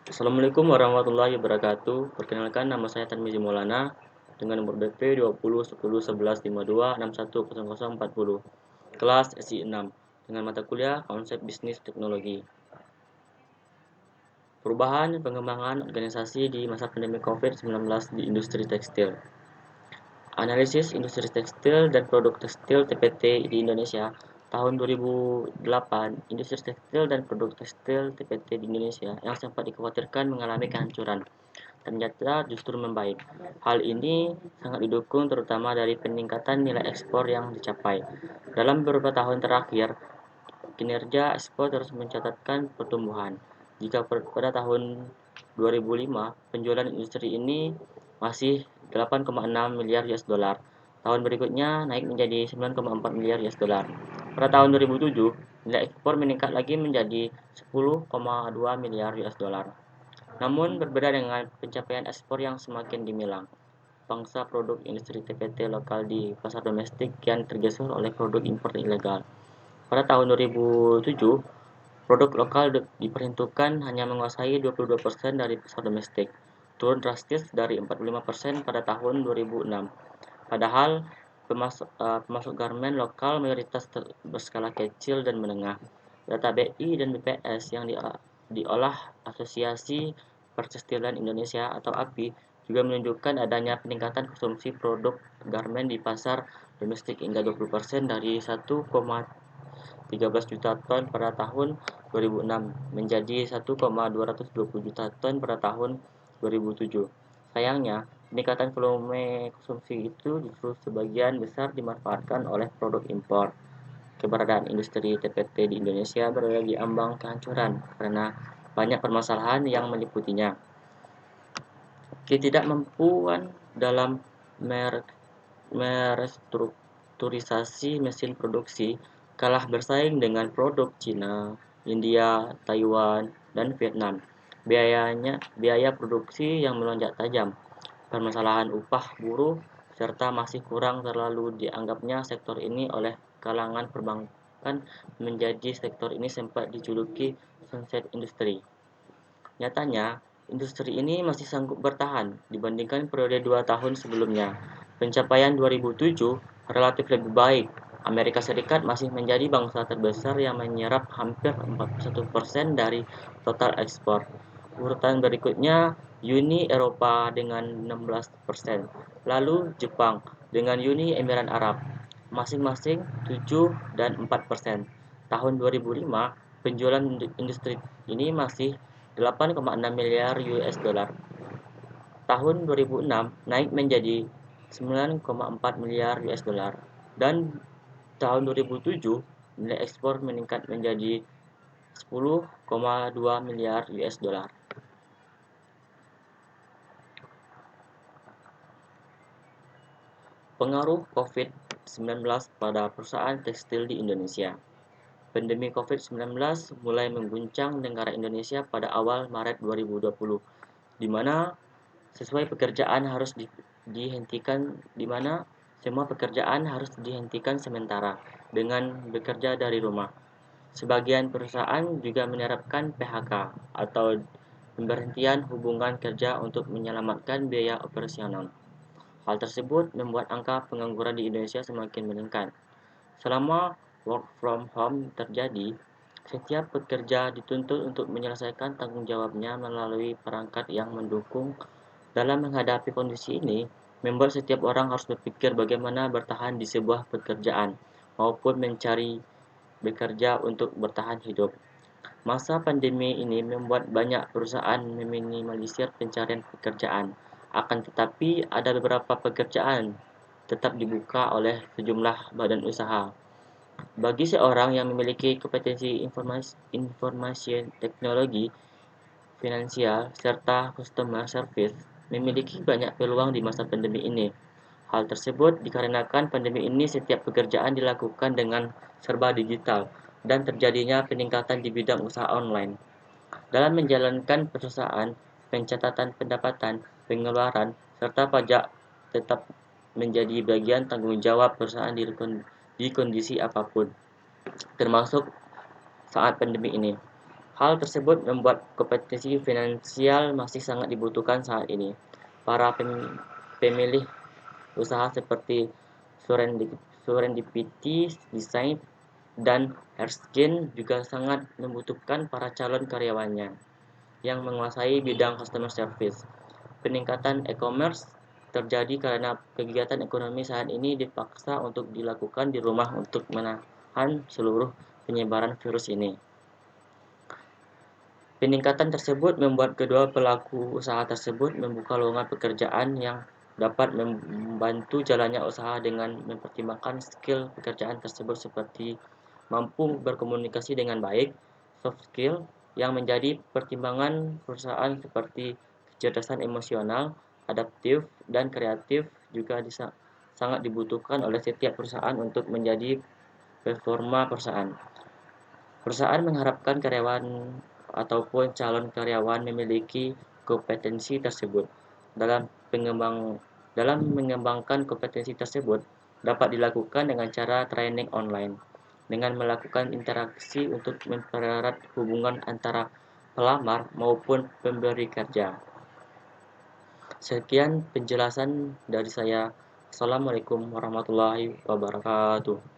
Assalamualaikum warahmatullahi wabarakatuh. Perkenalkan nama saya Tarmizi Maulana dengan nomor BP 20 10 11 52 61 00 40. Kelas SI 6 dengan mata kuliah Konsep Bisnis Teknologi. Perubahan pengembangan organisasi di masa pandemi COVID-19 di industri tekstil. Analisis industri tekstil dan produk tekstil TPT di Indonesia tahun 2008, industri tekstil dan produk tekstil TPT di Indonesia yang sempat dikhawatirkan mengalami kehancuran ternyata justru membaik. Hal ini sangat didukung terutama dari peningkatan nilai ekspor yang dicapai. Dalam beberapa tahun terakhir, kinerja ekspor terus mencatatkan pertumbuhan. Jika pada tahun 2005, penjualan industri ini masih 8,6 miliar US dollar. Tahun berikutnya naik menjadi 9,4 miliar US dollar. Pada tahun 2007, nilai ekspor meningkat lagi menjadi 10,2 miliar US dollar. Namun berbeda dengan pencapaian ekspor yang semakin gemilang, pangsa produk industri TPT lokal di pasar domestik kian tergeser oleh produk impor ilegal. Pada tahun 2007, produk lokal diperhitungkan hanya menguasai 22% dari pasar domestik, turun drastis dari 45% pada tahun 2006. Padahal pemasok garmen lokal mayoritas berskala kecil dan menengah. Data BI dan BPS yang diolah Asosiasi Pertekstilan Indonesia atau API juga menunjukkan adanya peningkatan konsumsi produk garmen di pasar domestik hingga 20% dari 1,13 juta ton pada tahun 2006 menjadi 1,220 juta ton pada tahun 2007. Sayangnya, peningkatan volume konsumsi itu justru sebagian besar dimanfaatkan oleh produk impor. Keberadaan industri TPT di Indonesia berada di ambang kehancuran karena banyak permasalahan yang meliputinya. Ketidakmampuan dalam merestrukturisasi mesin produksi, kalah bersaing dengan produk Cina, India, Taiwan, dan Vietnam. Biaya produksi yang melonjak tajam, permasalahan upah buruh, serta masih kurang terlalu dianggapnya sektor ini oleh kalangan perbankan menjadi sektor ini sempat dijuluki sunset industry. Nyatanya, industri ini masih sanggup bertahan dibandingkan periode 2 tahun sebelumnya. Pencapaian 2007 relatif lebih baik. Amerika Serikat masih menjadi bangsa terbesar yang menyerap hampir 41% dari total ekspor. Urutan berikutnya Uni Eropa dengan 16%, lalu Jepang dengan Uni Emirat Arab, masing-masing 7 dan 4%. Tahun 2005, penjualan industri ini masih 8,6 miliar US dollar. Tahun 2006 naik menjadi 9,4 miliar US dollar dan tahun 2007 nilai ekspor meningkat menjadi 10,2 miliar US dollar. Pengaruh COVID-19 pada perusahaan tekstil di Indonesia. Pandemi COVID-19 mulai mengguncang negara Indonesia pada awal Maret 2020, di mana sesuai pekerjaan harus dihentikan di mana semua pekerjaan harus dihentikan sementara dengan bekerja dari rumah. Sebagian perusahaan juga menerapkan PHK atau pemberhentian hubungan kerja untuk menyelamatkan biaya operasional. Hal tersebut membuat angka pengangguran di Indonesia semakin meningkat. Selama work from home terjadi, setiap pekerja dituntut untuk menyelesaikan tanggung jawabnya melalui perangkat yang mendukung. Dalam menghadapi kondisi ini, membuat setiap orang harus berpikir bagaimana bertahan di sebuah pekerjaan maupun mencari bekerja untuk bertahan hidup. Masa pandemi ini membuat banyak perusahaan meminimalisir pencarian pekerjaan. Akan tetapi, ada beberapa pekerjaan tetap dibuka oleh sejumlah badan usaha. Bagi seorang yang memiliki kompetensi informasi teknologi, finansial, serta customer service, memiliki banyak peluang di masa pandemi ini. Hal tersebut dikarenakan pandemi ini setiap pekerjaan dilakukan dengan serba digital dan terjadinya peningkatan di bidang usaha online. Dalam menjalankan perusahaan, pencatatan pendapatan, pengeluaran, serta pajak tetap menjadi bagian tanggung jawab perusahaan di kondisi apapun, termasuk saat pandemi ini. Hal tersebut membuat kompetensi finansial masih sangat dibutuhkan saat ini. Para pemilih usaha seperti Serendipity Design dan Erskine juga sangat membutuhkan para calon karyawannya yang menguasai bidang customer service. Peningkatan e-commerce terjadi karena kegiatan ekonomi saat ini dipaksa untuk dilakukan di rumah untuk menahan seluruh penyebaran virus ini. Peningkatan tersebut membuat kedua pelaku usaha tersebut membuka lowongan pekerjaan yang dapat membantu jalannya usaha dengan mempertimbangkan skill pekerjaan tersebut seperti mampu berkomunikasi dengan baik, soft skill, yang menjadi pertimbangan perusahaan seperti kecerdasan emosional, adaptif, dan kreatif juga sangat dibutuhkan oleh setiap perusahaan untuk menjadi performa perusahaan. Perusahaan mengharapkan karyawan ataupun calon karyawan memiliki kompetensi tersebut. Dalam mengembangkan kompetensi tersebut dapat dilakukan dengan cara training online, dengan melakukan interaksi untuk mempererat hubungan antara pelamar maupun pemberi kerja. Sekian penjelasan dari saya. Assalamualaikum warahmatullahi wabarakatuh.